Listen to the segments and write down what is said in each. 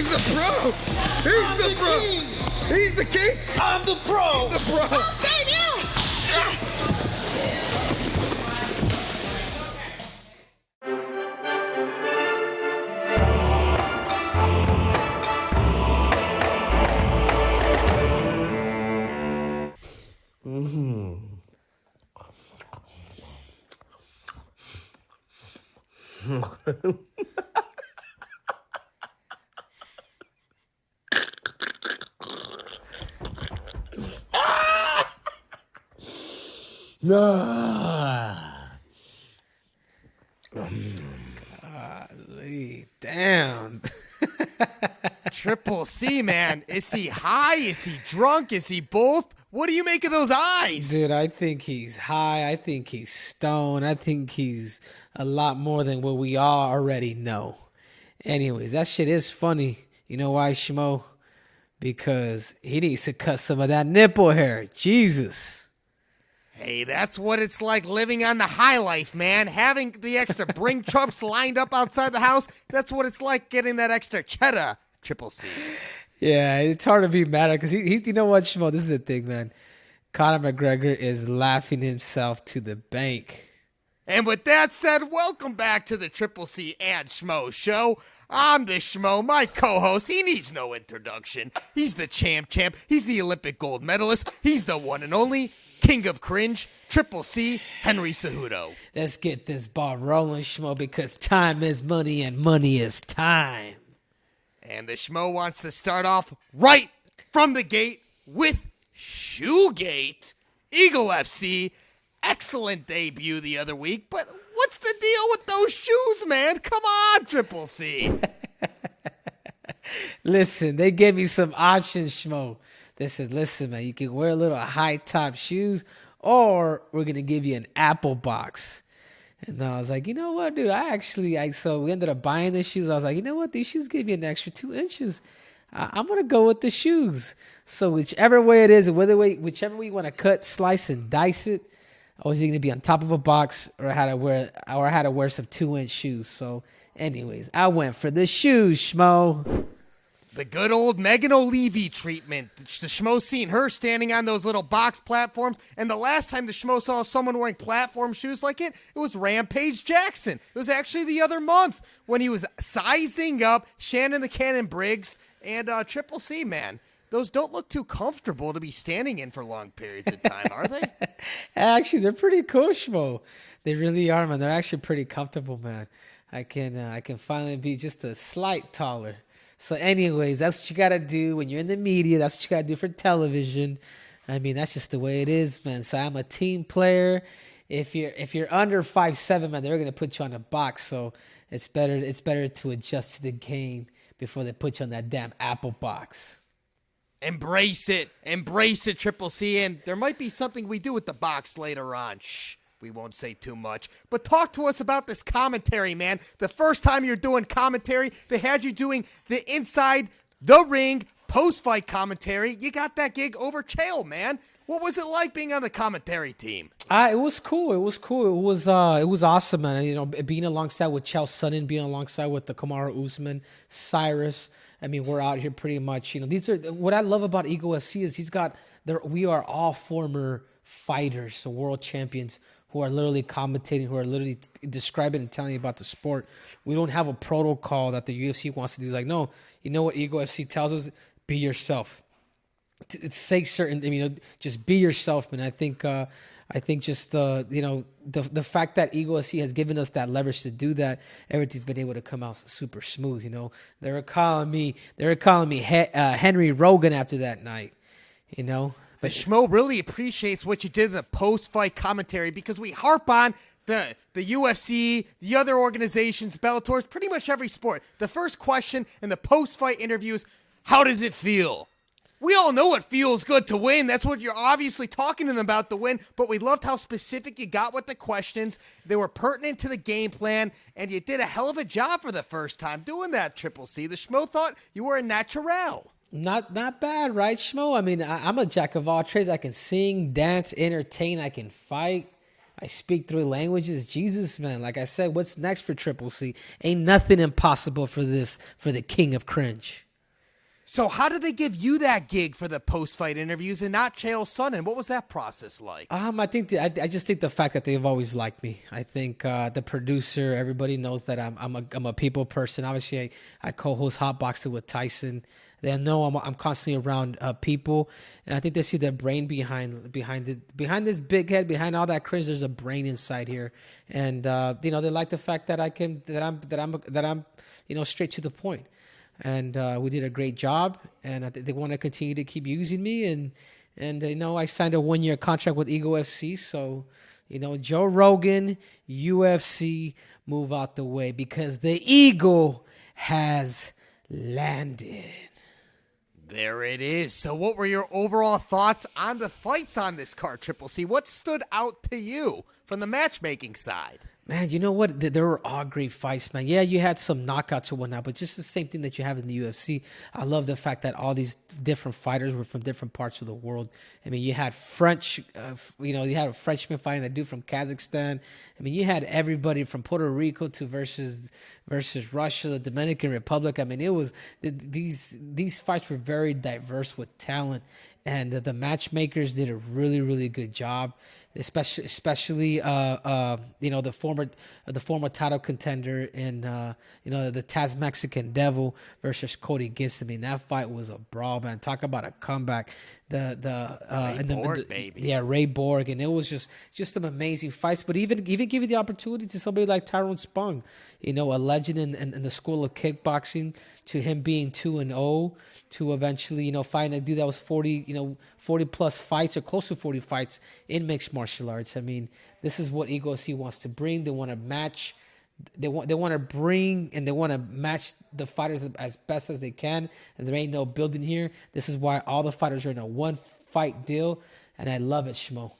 He's the pro. He's the pro. He's the king. I'm the pro. He's the pro. I'll save you. Golly, damn. Triple C, man. Is he high? Is he drunk? Is he both? What do you make of those eyes? Dude, I think he's high. I think he's stoned. I think he's a lot more than what we all already know. Anyways, that shit is funny. You know why, Schmo? Because he needs to cut some of that nipple hair. Jesus. Hey, that's what it's like living on the high life, man. Having the extra bring trucks lined up outside the house, that's what it's like getting that extra cheddar, Triple C. Yeah, it's hard to be mad at because he's, you know what, Schmo? This is the thing, man. Conor McGregor is laughing himself to the bank. And with that said, welcome back to the Triple C and Schmo show. I'm the Schmo, my co-host. He needs no introduction. He's the champ. He's the Olympic gold medalist. He's the one and only king of cringe, Triple C, Henry Cejudo. Let's get this ball rolling, Schmo, because time is money and money is time. And the Schmo wants to start off right from the gate with Shoegate. Eagle FC, excellent debut the other week, but what's the deal with those shoes, man? Come on, Triple C. Listen, they gave me some options, Schmo. They said, listen, man, you can wear a little high-top shoes, or we're going to give you an Apple box. And I was like, you know what, dude? So we ended up buying the shoes. I was like, you know what? These shoes give me an extra 2 inches. I'm going to go with the shoes. So whichever way it is, whichever way you want to cut, slice, and dice it, I was either going to be on top of a box or I had to wear some 2-inch shoes. So anyways, I went for the shoes, Schmo. The good old Megan O'Leary treatment. The Schmo seen her standing on those little box platforms, and the last time the Schmo saw someone wearing platform shoes like it was Rampage Jackson. It was actually the other month when he was sizing up Shannon the Cannon Briggs and Triple C, man. Those don't look too comfortable to be standing in for long periods of time, are they? Actually, they're pretty cool, Schmo. They really are, man. They're actually pretty comfortable, man. I can finally be just a slight taller. So anyways, that's what you got to do when you're in the media. That's what you got to do for television. I mean, that's just the way it is, man. So I'm a team player. If you're under 5'7", man, they're going to put you on a box. So it's better to adjust to the game before they put you on that damn Apple box. Embrace it, Triple C. And there might be something we do with the box later on. Shh. We won't say too much. But talk to us about this commentary, man. The first time you're doing commentary, they had you doing the inside the ring post-fight commentary. You got that gig over Chael, man. What was it like being on the commentary team? It was cool. It was awesome, man. You know, being alongside with Chael Sonnen, being alongside with the Kamaru Usman, Cyrus. I mean, we're out here pretty much. You know, these are what I love about Eagle FC is we are all former fighters, so world champions, who are literally commentating, who are literally describing and telling you about the sport. We don't have a protocol that the UFC wants to do. It's like, no, you know what Eagle FC tells us? Be yourself. It's say certain, just be yourself, man. I think just the fact that Eagle FC has given us that leverage to do that, everything's been able to come out super smooth. You know, they were calling me Henry Rogan after that night. You know. But Schmo really appreciates what you did in the post-fight commentary because we harp on the UFC, the other organizations, Bellator's, pretty much every sport. The first question in the post-fight interviews, how does it feel? We all know it feels good to win. That's what you're obviously talking to them about, the win. But we loved how specific you got with the questions. They were pertinent to the game plan, and you did a hell of a job for the first time doing that, Triple C. The Schmo thought you were a natural. Not bad, right, Schmo? I mean, I'm a jack of all trades. I can sing, dance, entertain. I can fight. I speak 3 languages. Jesus, man. Like I said, what's next for Triple C? Ain't nothing impossible for the king of cringe. So how did they give you that gig for the post-fight interviews and not Chael Sonnen? What was that process like? I think I just think the fact that they've always liked me. I think the producer, everybody knows that I'm a people person. Obviously, I co-host Hotboxing with Tyson. They know I'm constantly around people, and I think they see the brain behind this big head, behind all that cringe. There's a brain inside here, and they like the fact that I'm straight to the point. And we did a great job, and I think they want to continue to keep using me. And I signed a 1-year contract with Ego FC. So, Joe Rogan, UFC, move out the way because the Eagle has landed. There it is. So what were your overall thoughts on the fights on this card, Triple C? What stood out to you from the matchmaking side? Man, you know what? There were all great fights, man. Yeah, you had some knockouts or whatnot, but just the same thing that you have in the UFC. I love the fact that all these different fighters were from different parts of the world. I mean, you had French, you had a Frenchman fighting a dude from Kazakhstan. I mean, you had everybody from Puerto Rico to versus Russia, the Dominican Republic. I mean, it was these fights were very diverse with talent. And the matchmakers did a really, really good job, especially the former title contender in the Taz Mexican Devil versus Cody Gibson. I mean, that fight was a brawl, man. Talk about a comeback. Ray Borg, and it was just some amazing fights. But even giving the opportunity to somebody like Tyrone Spong, a legend in the school of kickboxing, to him being 2-0, to eventually fighting a dude that was 40 plus fights or close to 40 fights in mixed martial arts. I mean, this is what Ego C wants to bring. They want to match. They want to bring and they want to match the fighters as best as they can. And there ain't no building here. This is why all the fighters are in a one-fight deal, and I love it, Schmo.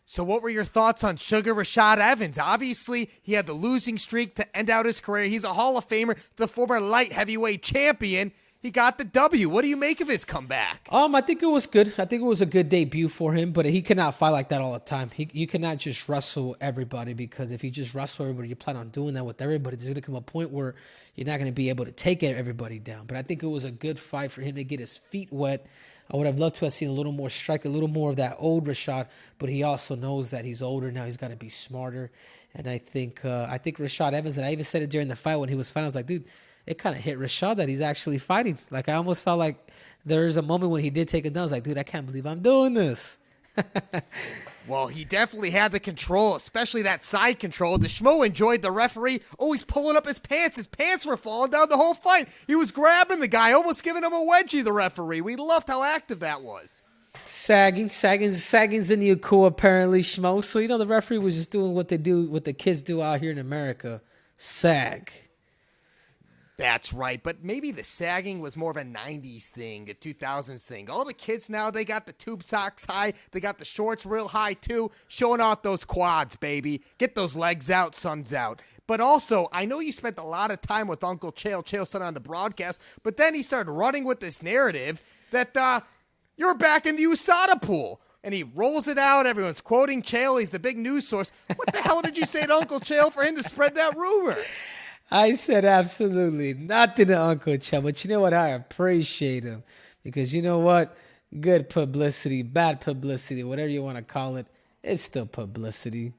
So what were your thoughts on Sugar Rashad Evans? Obviously, he had the losing streak to end out his career. He's a Hall of Famer, the former light heavyweight champion. He got the W. What do you make of his comeback? I think it was good. I think it was a good debut for him, but he cannot fight like that all the time. You cannot just wrestle everybody, because if you just wrestle everybody, you plan on doing that with everybody, there's going to come a point where you're not going to be able to take everybody down. But I think it was a good fight for him to get his feet wet. I would have loved to have seen a little more strike, a little more of that old Rashad, but he also knows that he's older now. He's got to be smarter. And I think Rashad Evans, and I even said it during the fight when he was fighting, I was like, dude, it kind of hit Rashad that he's actually fighting. Like, I almost felt like there was a moment when he did take it down. I was like, dude, I can't believe I'm doing this. Well, he definitely had the control, especially that side control. The Schmo enjoyed the referee always pulling up his pants. His pants were falling down the whole fight. He was grabbing the guy, almost giving him a wedgie, the referee. We loved how active that was. Sagging's the new cool, apparently, Schmo. So, the referee was just doing what the kids do out here in America. Sag. That's right, but maybe the sagging was more of a 90s thing, a 2000s thing. All the kids now, they got the tube socks high. They got the shorts real high, too, showing off those quads, baby. Get those legs out, suns out. But also, I know you spent a lot of time with Uncle Chael Sonnen on the broadcast, but then he started running with this narrative that you're back in the USADA pool. And he rolls it out. Everyone's quoting Chael. He's the big news source. What the hell did you say to Uncle Chael for him to spread that rumor? I said absolutely nothing to Uncle Chael, but you know what? I appreciate him, because you know what? Good publicity, bad publicity, whatever you want to call it, it's still publicity.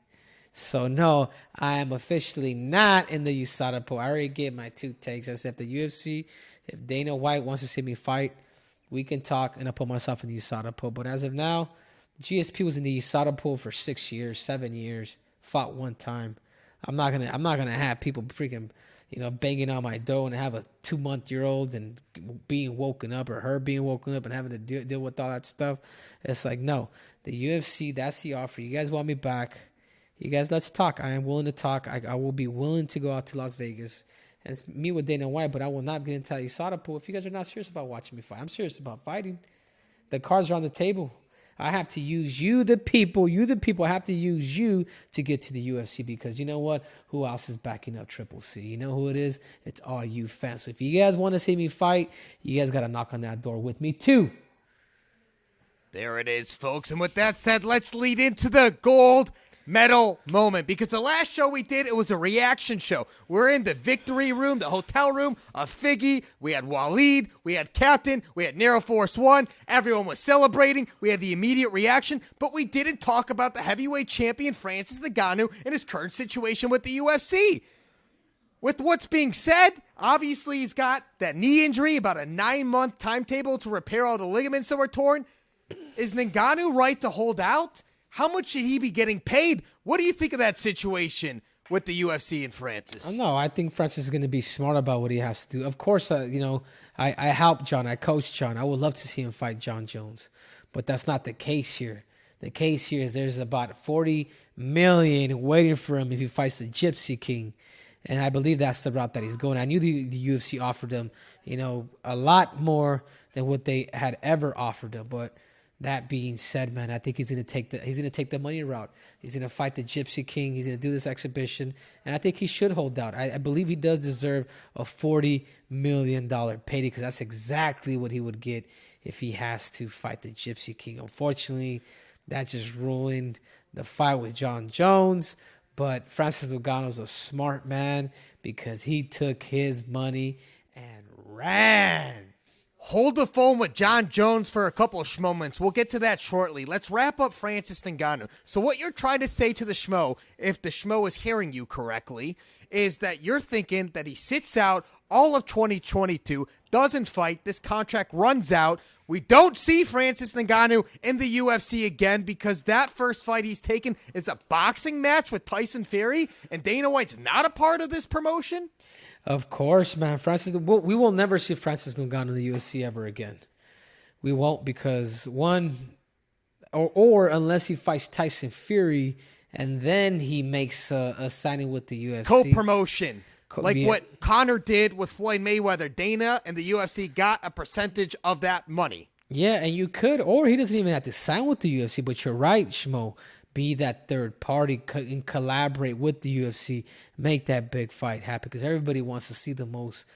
So no, I am officially not in the USADA pool. I already gave my 2 takes. I said, if the UFC, if Dana White wants to see me fight, we can talk, and I'll put myself in the USADA pool. But as of now, GSP was in the USADA pool for 6 years, 7 years, fought 1 time. I'm not gonna have people freaking, banging on my door and have a 2-month-old and being woken up, or her being woken up and having to deal with all that stuff. It's like, no, the UFC, that's the offer. You guys want me back? You guys, let's talk. I am willing to talk. I will be willing to go out to Las Vegas and meet with Dana White, but I will not get into that USADA pool if you guys are not serious about watching me fight. I'm serious about fighting. The cards are on the table. I have to use you, the people. I have to use you to get to the UFC, because you know what? Who else is backing up Triple C? You know who it is? It's all you fans. So if you guys want to see me fight, you guys got to knock on that door with me too. There it is, folks. And with that said, let's lead into the gold medal moment, because the last show we did, it was a reaction show. We're in the victory room, the hotel room of Figgy. We had Waleed, we had Captain, we had Narrow Force One. Everyone was celebrating. We had the immediate reaction, but we didn't talk about the heavyweight champion Francis Ngannou and his current situation with the UFC. With what's being said, obviously he's got that knee injury, about a 9-month timetable to repair all the ligaments that were torn. Is Ngannou right to hold out? How much should he be getting paid? What do you think of that situation with the UFC and Francis? No, I think Francis is going to be smart about what he has to do. Of course, I help John. I coach John. I would love to see him fight John Jones, but that's not the case here. The case here is there's about 40 million waiting for him if he fights the Gypsy King. And I believe that's the route that he's going. I knew the UFC offered him, a lot more than what they had ever offered him. But that being said, man, I think he's going to take the money route. He's going to fight the Gypsy King. He's going to do this exhibition, and I think he should hold out. I believe he does deserve a $40 million payday, because that's exactly what he would get if he has to fight the Gypsy King. Unfortunately, that just ruined the fight with John Jones. But Francis Ngannou's a smart man, because he took his money and ran. Hold the phone with John Jones for a couple of moments. We'll get to that shortly. Let's wrap up Francis Ngannou. So what you're trying to say to the Schmo, if the Schmo is hearing you correctly, is that you're thinking that he sits out all of 2022, doesn't fight, this contract runs out. We don't see Francis Ngannou in the UFC again, because that first fight he's taken is a boxing match with Tyson Fury, and Dana White's not a part of this promotion? Of course, man. We will never see Francis Ngannou in the UFC ever again. We won't, because or unless he fights Tyson Fury and then he makes a signing with the UFC. Co-promotion. What Conor did with Floyd Mayweather. Dana and the UFC got a percentage of that money. Yeah, and you could, or he doesn't even have to sign with the UFC, but you're right, Schmo. Be that third party and collaborate with the UFC, make that big fight happen, because everybody wants to see the most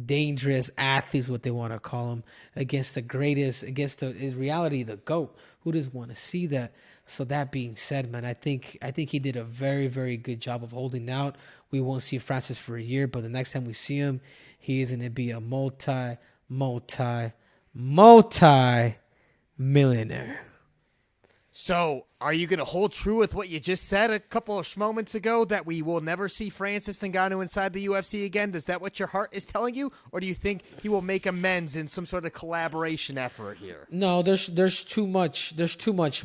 dangerous athletes, what they want to call them, against the greatest, against in reality, the GOAT. Who doesn't want to see that? So that being said, man, I think he did a very, very good job of holding out. We won't see Francis for a year, but the next time we see him, he is going to be a multi-millionaire. So, are you going to hold true with what you just said a couple of moments ago, that we will never see Francis Ngannou inside the UFC again? Is that what your heart is telling you? Or do you think he will make amends in some sort of collaboration effort here? No, there's too much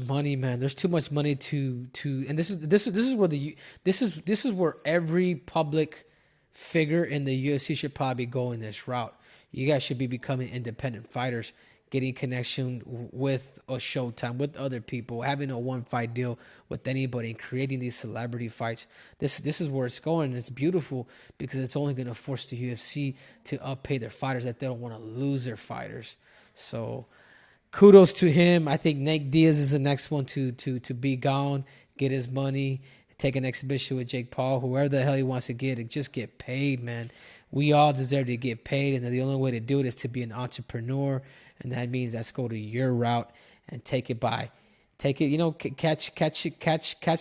money, man. There's too much money to and this is where every public figure in the UFC should probably go in this route. You guys should be becoming independent fighters, getting connection with a Showtime, with other people, having a one-fight deal with anybody, and creating these celebrity fights. This is where it's going, and it's beautiful, because it's only going to force the UFC to uppay their fighters, that they don't want to lose their fighters. So kudos to him. I think Nate Diaz is the next one to be gone, get his money, take an exhibition with Jake Paul, whoever the hell he wants to get, and just get paid, man. We all deserve to get paid, and the only way to do it is to be an entrepreneur. And that means let's go to your route and catch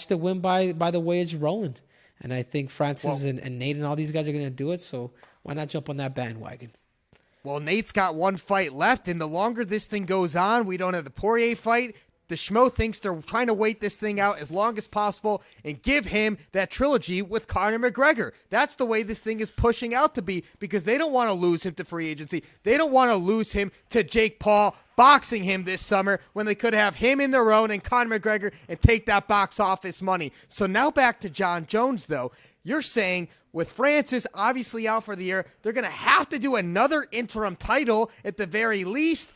the win by the way it's rolling. And I think Francis and Nate and all these guys are going to do it. So why not jump on that bandwagon? Well, Nate's got one fight left, and the longer this thing goes on, we don't have the Poirier fight. The Schmo thinks they're trying to wait this thing out as long as possible and give him that trilogy with Conor McGregor. That's the way this thing is pushing out to be, because they don't want to lose him to free agency. They don't want to lose him to Jake Paul boxing him this summer, when they could have him in their own and Conor McGregor and take that box office money. So now back to John Jones, though. You're saying with Francis obviously out for the year, they're going to have to do another interim title at the very least.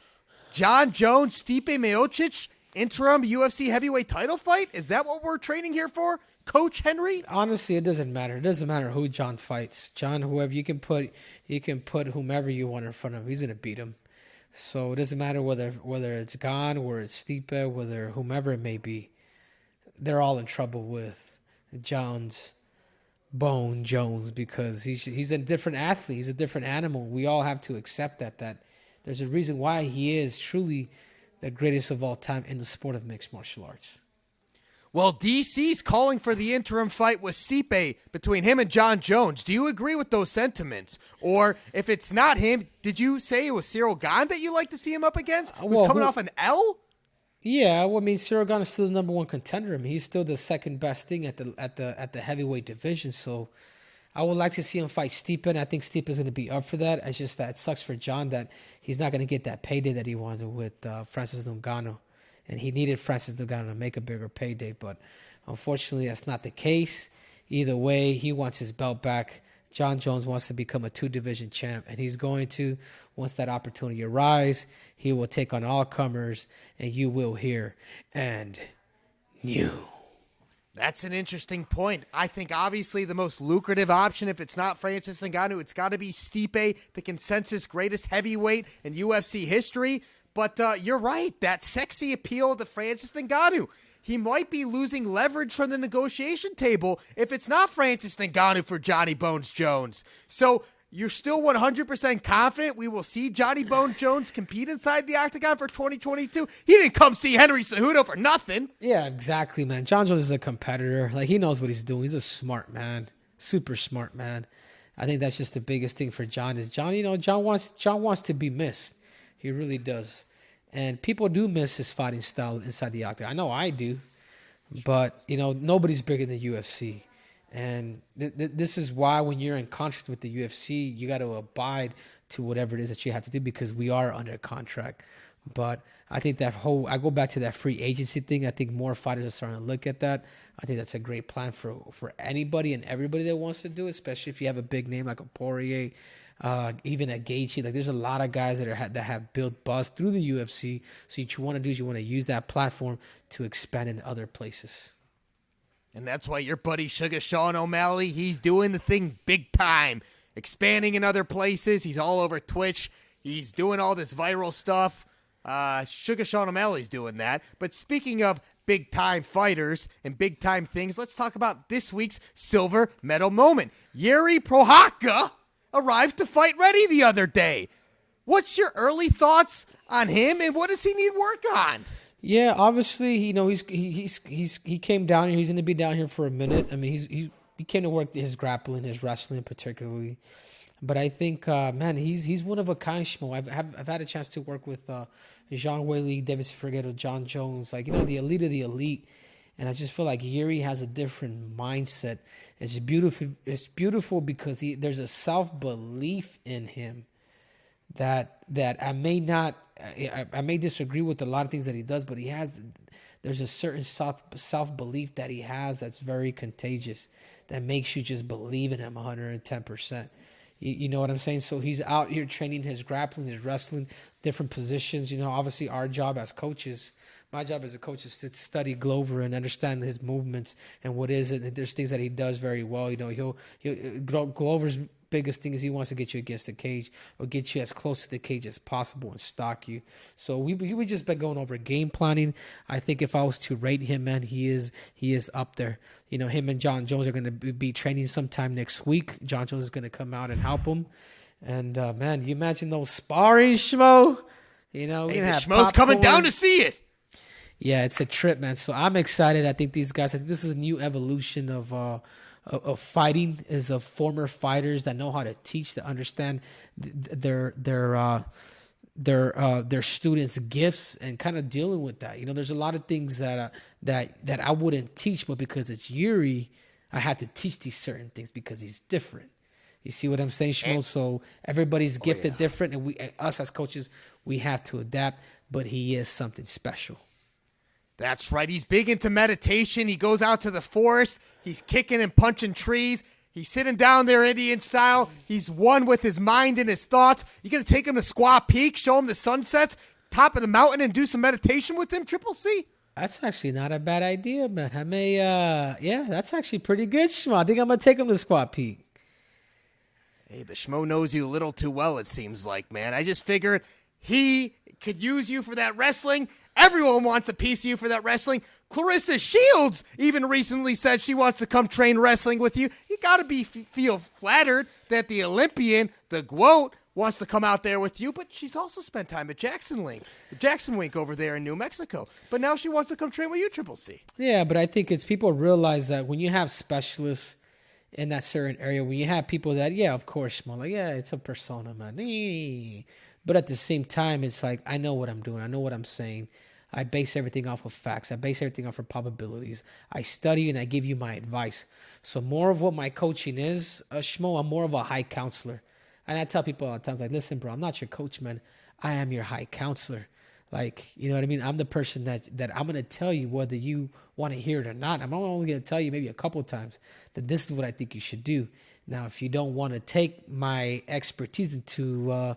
John Jones, Stipe Miocic, interim UFC heavyweight title fight? Is that what we're training here for, Coach Henry? Honestly, it doesn't matter. It doesn't matter who John fights. John, whoever you can put whomever you want in front of him. He's gonna beat him. So it doesn't matter whether it's Gon or it's Stipe, whether whomever it may be. They're all in trouble with Jones because he's a different athlete. He's a different animal. We all have to accept that there's a reason why he is truly the greatest of all time in the sport of mixed martial arts. Well, DC's calling for the interim fight with Stipe between him and John Jones. Do you agree with those sentiments? Or if it's not him, did you say it was Cyril Gane that you like to see him up against? Who's coming off an L? Yeah, well, I mean, Cyril Gane is still the number one contender. I mean, he's still the second best thing at the heavyweight division. So I would like to see him fight Stipe, and I think Stipe is going to be up for that. It's just that it sucks for John that he's not going to get that payday that he wanted with Francis Ngannou. And he needed Francis Ngannou to make a bigger payday, but unfortunately that's not the case. Either way, he wants his belt back. John Jones wants to become a 2-division champ, and he's going to. Once that opportunity arises, he will take on all comers, and you will hear, and new. That's an interesting point. I think obviously the most lucrative option, if it's not Francis Ngannou, it's got to be Stipe, the consensus greatest heavyweight in UFC history. But you're right, that sexy appeal to Francis Ngannou. He might be losing leverage from the negotiation table if it's not Francis Ngannou for Johnny Bones Jones. So you're still 100% confident we will see Johnny Bones Jones compete inside the octagon for 2022? He didn't come see Henry Cejudo for nothing. Yeah, exactly, man. John Jones is a competitor. Like, he knows what he's doing. He's a smart man, super smart man. I think that's just the biggest thing for John is John. You know, John wants to be missed. He really does. And people do miss his fighting style inside the octagon. I know I do. But, you know, nobody's bigger than UFC. And this is why when you're in contract with the UFC, you got to abide to whatever it is that you have to do because we are under contract. But I think I go back to that free agency thing. I think more fighters are starting to look at that. I think that's a great plan for anybody and everybody that wants to do it, especially if you have a big name like a Poirier, even a Gaethje. Like, there's a lot of guys that have built buzz through the UFC. So what you want to do is you want to use that platform to expand in other places. And that's why your buddy Sugar Sean O'Malley, he's doing the thing big time, expanding in other places. He's all over Twitch. He's doing all this viral stuff. Sugar Sean O'Malley's doing that. But speaking of big-time fighters and big-time things, let's talk about this week's silver medal moment. Jiri Prochazka arrived to fight ready the other day. What's your early thoughts on him, and what does he need work on? Yeah, obviously, you know, he came down here. He's going to be down here for a minute. I mean, he came to work his grappling, his wrestling particularly. But I think, man, he's one of a kind, Schmo. I've had a chance to work with Jean Weili, David Figueiredo, John Jones, like, you know, the elite of the elite. And I just feel like Jiri has a different mindset. It's beautiful. It's beautiful because there's a self-belief in him that I may disagree with a lot of things that he does, but there's a certain self-belief that he has that's very contagious, that makes you just believe in him 110%. You know what I'm saying? So he's out here training his grappling, his wrestling, different positions. You know, obviously our job as coaches, my job as a coach is to study Glover and understand his movements and what is it. And there's things that he does very well. You know, Glover's biggest thing is he wants to get you against the cage or get you as close to the cage as possible and stalk you. So we just been going over game planning. I think if I was to rate him, man, he is up there. You know, him and John Jones are going to be training sometime next week. John Jones is going to come out and help him. And man, you imagine those sparring, Schmo. You know, hey, the Schmo's coming down to see it. Yeah, it's a trip, man. So I'm excited. I think this is a new evolution of fighting, is of former fighters that know how to teach, that understand their students' gifts and kind of dealing with that. You know, there's a lot of things that I wouldn't teach, but because it's Jiri, I have to teach these certain things because he's different. You see what I'm saying, Schmo? So everybody's gifted different, and us as coaches, we have to adapt. But he is something special. That's right. He's big into meditation. He goes out to the forest. He's kicking and punching trees. He's sitting down there Indian style. He's one with his mind and his thoughts. You going to take him to Squaw Peak, show him the sunsets, top of the mountain, and do some meditation with him, Triple C? That's actually not a bad idea, man. I may, that's actually pretty good, Schmo. I think I'm going to take him to Squaw Peak. Hey, the Schmo knows you a little too well, it seems like, man. I just figured he could use you for that wrestling. Everyone wants a piece of you for that wrestling. Clarissa Shields even recently said she wants to come train wrestling with you. You got to feel flattered that the Olympian, the GOAT, wants to come out there with you, but she's also spent time at Jackson Wink over there in New Mexico. But now she wants to come train with you, Triple C. Yeah, but I think it's people realize that when you have specialists in that certain area, when you have people that, yeah, of course, Schmo, like, yeah, it's a persona, man. But at the same time, it's like, I know what I'm doing. I know what I'm saying. I base everything off of facts. I base everything off of probabilities. I study and I give you my advice. So more of what my coaching is, Schmo, I'm more of a high counselor. And I tell people all the time, like, listen, bro, I'm not your coach, man. I am your high counselor. Like, you know what I mean? I'm the person that I'm going to tell you whether you want to hear it or not. I'm only going to tell you maybe a couple of times that this is what I think you should do. Now, if you don't want to take my expertise into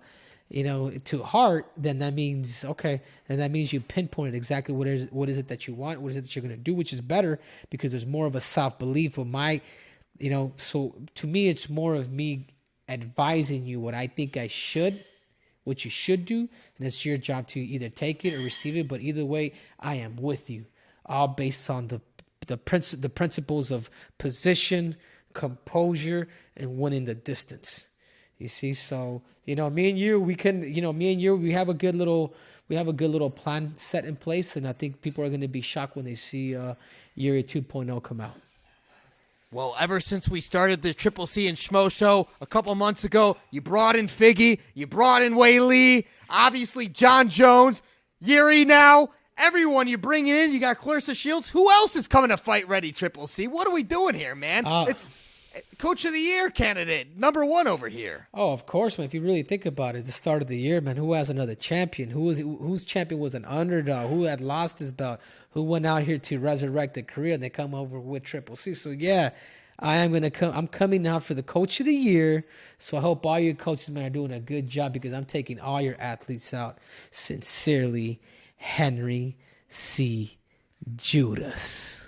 to heart, then that means, okay, and that means you pinpointed exactly what is it that you want, what is it that you're going to do, which is better because there's more of a self-belief of my, so to me, it's more of me advising you what I think I should, what you should do, and it's your job to either take it or receive it, but either way, I am with you, all based on the principles of position, composure, and winning the distance. You see, so me and you, we have a good little plan set in place, and I think people are going to be shocked when they see Jiri 2.0 come out. Well, ever since we started the Triple C and Schmo show a couple months ago, you brought in Figgy, you brought in Wei Lee, obviously John Jones, Jiri now. Everyone you're bringing in, you got Clarissa Shields. Who else is coming to fight ready, Triple C? What are we doing here, man? It's Coach of the Year candidate, #1 over here. Oh, of course, man. If you really think about it, the start of the year, man, who has another champion? Whose champion was an underdog? Who had lost his belt? Who went out here to resurrect a career? And they come over with Triple C. So, yeah, I'm coming out for the Coach of the Year. So I hope all your coaches, man, are doing a good job because I'm taking all your athletes out. Sincerely, Henry C. Judas.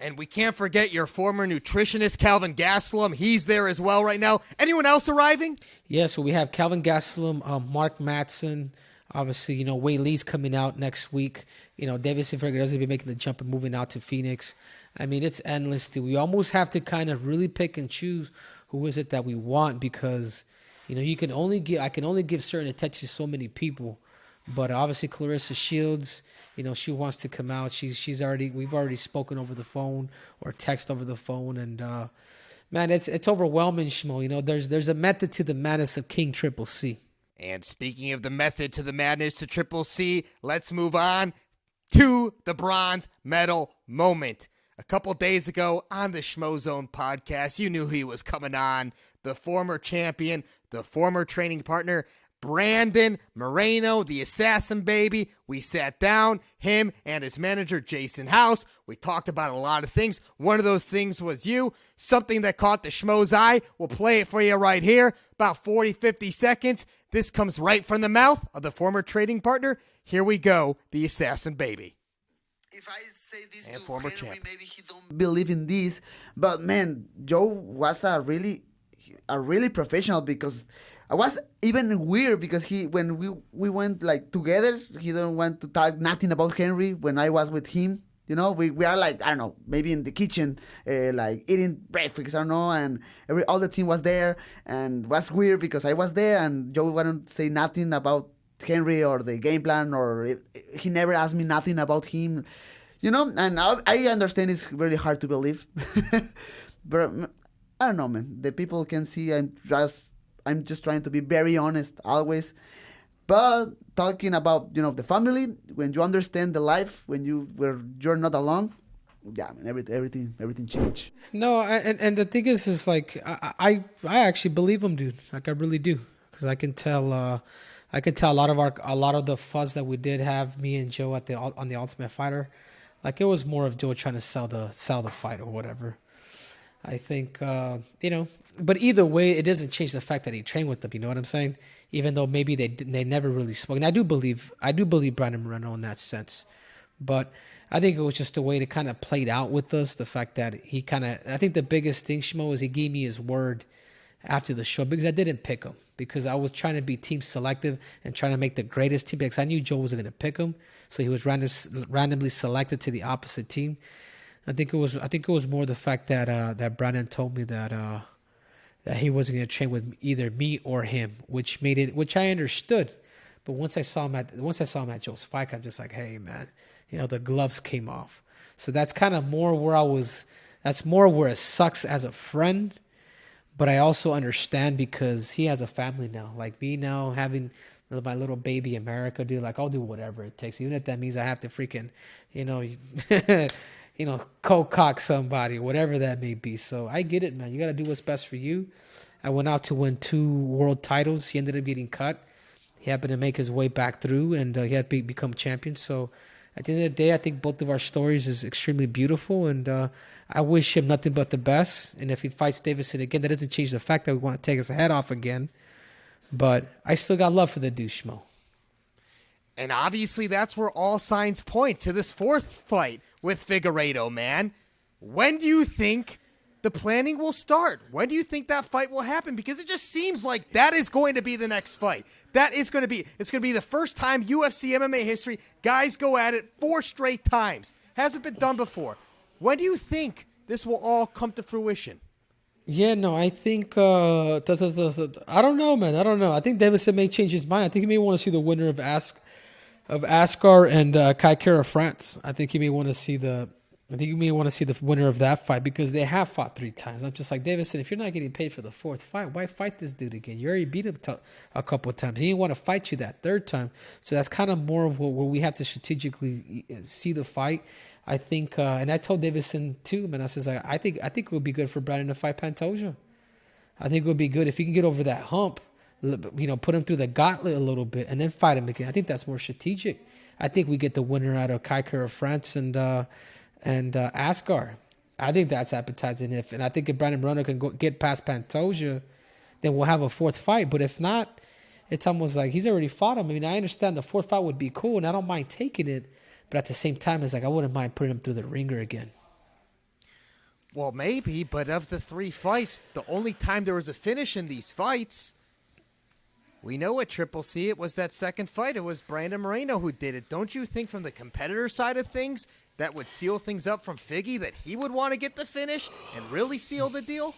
And we can't forget your former nutritionist, Calvin Gastelum. He's there as well right now. Anyone else arriving? Yeah, so we have Calvin Gastelum, Mark Madsen. Obviously, Wei Lee's coming out next week. Davison Figueroa's going to be making the jump and moving out to Phoenix. I mean, it's endless. We almost have to kind of really pick and choose who is it that we want because, I can only give certain attention to so many people. But obviously, Clarissa Shields, she wants to come out. We've already spoken over the phone or text over the phone, and man, it's overwhelming, Schmo. There's a method to the madness of King Triple C. And speaking of the method to the madness to Triple C, let's move on to the bronze medal moment. A couple days ago on the Schmozone podcast, you knew he was coming on. The former champion, the former training partner, Brandon Moreno, the assassin baby. We sat down, him and his manager, Jason House. We talked about a lot of things. One of those things was you. Something that caught the Schmo's eye. We'll play it for you right here. About 40, 50 seconds. This comes right from the mouth of the former trading partner. Here we go, the assassin baby. If I say this And to former Henry, champ. maybe he don't believe in this. But man, Joe was a really professional because I was even weird because when we went like together, he don't want to talk nothing about Henry when I was with him. We are like, I don't know, maybe in the kitchen, like eating breakfast, I don't know, and all the team was there, and it was weird because I was there, and Joe wouldn't say nothing about Henry or the game plan, or he never asked me nothing about him, and I understand it's really hard to believe, but I don't know, man, the people can see I'm just trying to be very honest always. But talking about, the family, when you understand the life, when you're not alone, yeah, man, everything changed. No, and the thing is like I actually believe him, dude. Like I really do, because I can tell a lot of the fuzz that we did have, me and Joe on the Ultimate Fighter, like it was more of Joe trying to sell the fight or whatever. I think but either way, it doesn't change the fact that he trained with them. You know what I'm saying? Even though maybe they never really spoke. And I do believe Brandon Moreno in that sense, but I think it was just the way it kind of played out with us. The fact that I think the biggest thing, Schmo, is he gave me his word after the show because I didn't pick him because I was trying to be team selective and trying to make the greatest team because I knew Joe wasn't going to pick him, so he was randomly selected to the opposite team. I think it was more the fact that Brandon told me that that he wasn't going to train with either me or him, which I understood. But once I saw him at Joe's fight, I'm just like, hey man, the gloves came off. So that's kind of more where that's more where it sucks as a friend. But I also understand because he has a family now. Like me now having my little baby America, dude, like I'll do whatever it takes. Even if that means I have to freaking, cold cock somebody, whatever that may be. So I get it, man. You got to do what's best for you. I went out to win 2 world titles. He ended up getting cut. He happened to make his way back through, and he had to become champion. So at the end of the day, I think both of our stories is extremely beautiful, and I wish him nothing but the best. And if he fights Davison again, that doesn't change the fact that we want to take his head off again. But I still got love for the dude, Schmo. And obviously that's where all signs point to this 4th fight with Figueiredo, man. When do you think the planning will start? When do you think that fight will happen? Because it just seems like that is going to be the next fight. It's going to be the first time UFC MMA history guys go at it 4 straight times. Hasn't been done before. When do you think this will all come to fruition? Yeah, no, I think I don't know, man. I don't know. I think Davison may change his mind. I think he may want to see the winner of Askar and Kai Kara France. I think he may want to see the winner of that fight because they have fought 3 times. I'm just like, Davison, if you're not getting paid for the 4th fight, why fight this dude again? You already beat him a couple of times. He didn't want to fight you that 3rd time. So that's kind of more of where we have to strategically see the fight. I think, and I told Davison too, man. I says, I think it would be good for Brandon to fight Pantoja. I think it would be good if he can get over that hump, put him through the gauntlet a little bit, and then fight him again. I think that's more strategic. I think we get the winner out of Kai Kara France and Askar. I think that's appetizing. And I think if Brandon Moreno can get past Pantoja, then we'll have a 4th fight. But if not, it's almost like he's already fought him. I mean, I understand the 4th fight would be cool, and I don't mind taking it. But at the same time, it's like I wouldn't mind putting him through the ringer again. Well, maybe, but of the 3 fights, the only time there was a finish in these fights, we know at Triple C it was that 2nd fight. It was Brandon Moreno who did it. Don't you think from the competitor side of things that would seal things up from Figgy, that he would want to get the finish and really seal the deal?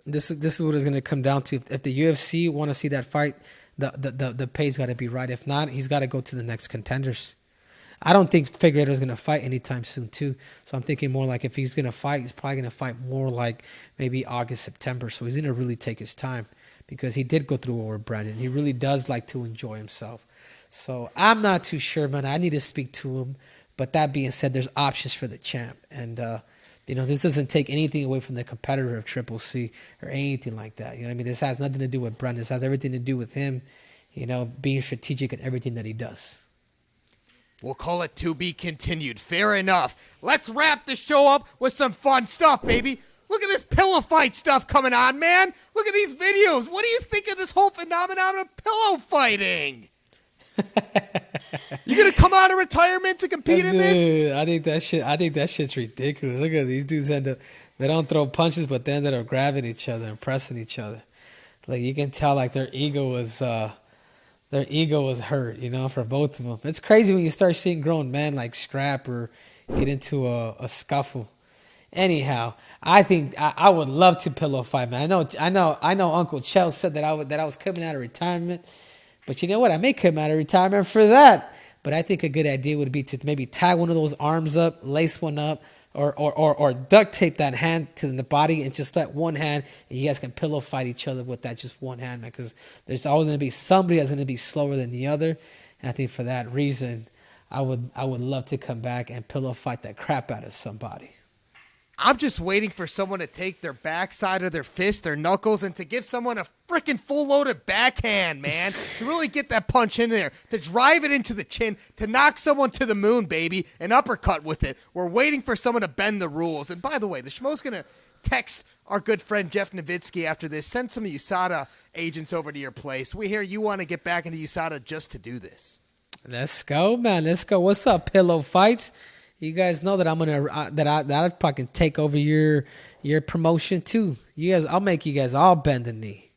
This is what it's going to come down to. If the UFC want to see that fight, the pay's got to be right. If not, he's got to go to the next contenders. I don't think Figueiredo's going to fight anytime soon, too. So I'm thinking more like if he's going to fight, he's probably going to fight more like maybe August, September. So he's going to really take his time because he did go through it with Brandon. He really does like to enjoy himself. So I'm not too sure, man. I need to speak to him. But that being said, there's options for the champ. And, this doesn't take anything away from the competitor of Triple C or anything like that. You know what I mean? This has nothing to do with Brandon. This has everything to do with him, being strategic in everything that he does. We'll call it to be continued. Fair enough. Let's wrap the show up with some fun stuff, baby. Look at this pillow fight stuff coming on, man. Look at these videos. What do you think of this whole phenomenon of pillow fighting? You gonna come out of retirement to compete in this? I think that shit's ridiculous. Look at these dudes they don't throw punches, but they ended up grabbing each other and pressing each other. Like you can tell, like their ego was hurt, for both of them. It's crazy when you start seeing grown men like scrap or get into a scuffle. Anyhow, I think I would love to pillow fight, man. I know. Uncle Chael said that I was coming out of retirement, but you know what? I may come out of retirement for that. But I think a good idea would be to maybe tie one of those arms up, lace one up, or duct tape that hand to the body and just let one hand, and you guys can pillow fight each other with that just one hand, man. Because there's always going to be somebody that's going to be slower than the other, and I think for that reason, I would love to come back and pillow fight that crap out of somebody. I'm just waiting for someone to take their backside of their fist, their knuckles, and to give someone a freaking full-loaded backhand, man, to really get that punch in there, to drive it into the chin, to knock someone to the moon, baby, an uppercut with it. We're waiting for someone to bend the rules. And by the way, the Schmo's going to text our good friend Jeff Nowitzki after this. Send some USADA agents over to your place. We hear you want to get back into USADA just to do this. Let's go, man. Let's go. What's up, pillow fights? You guys know that I'm gonna that I fucking take over your promotion too. You guys, I'll make you guys all bend the knee.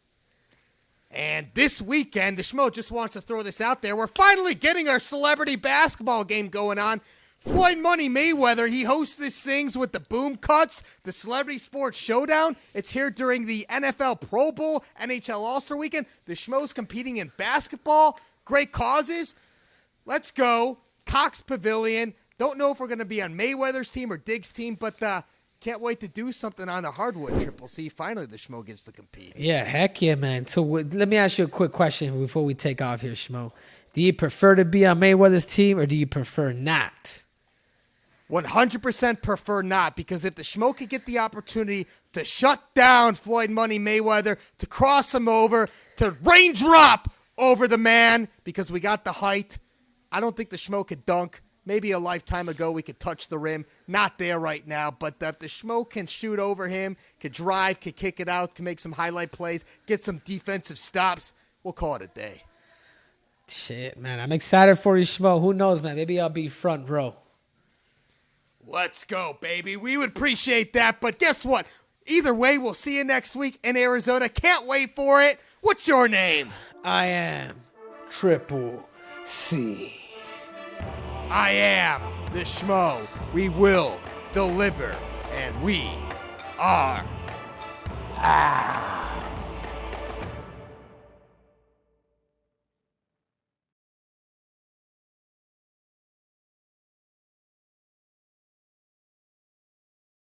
And this weekend, the Schmo just wants to throw this out there. We're finally getting our celebrity basketball game going on Floyd Money Mayweather, he hosts these things with the Boom Cuts, the Celebrity Sports Showdown. It's here during the NFL Pro Bowl, NHL All-Star Weekend. The Schmo's competing in basketball. Great causes. Let's go. Cox Pavilion. Don't know if we're going to be on Mayweather's team or Diggs' team, but can't wait to do something on the hardwood. Triple C. Finally, the Schmo gets to compete. Yeah, heck yeah, man. So let me ask you a quick question before we take off here, Schmo. Do you prefer to be on Mayweather's team or do you prefer not? 100% prefer not, because if the Schmo could get the opportunity to shut down Floyd Money Mayweather, to cross him over, to raindrop over the man, because we got the height, I don't think the Schmo could dunk. Maybe a lifetime ago we could touch the rim. Not there right now, but if the Schmo can shoot over him, could drive, could kick it out, can make some highlight plays, get some defensive stops, we'll call it a day. Shit, man. I'm excited for you, Schmo. Who knows, man? Maybe I'll be front row. Let's go, baby. We would appreciate that, but guess what? Either way, we'll see you next week in Arizona. Can't wait for it. What's your name? I am Triple C. I am the Schmo. We will deliver, and we are.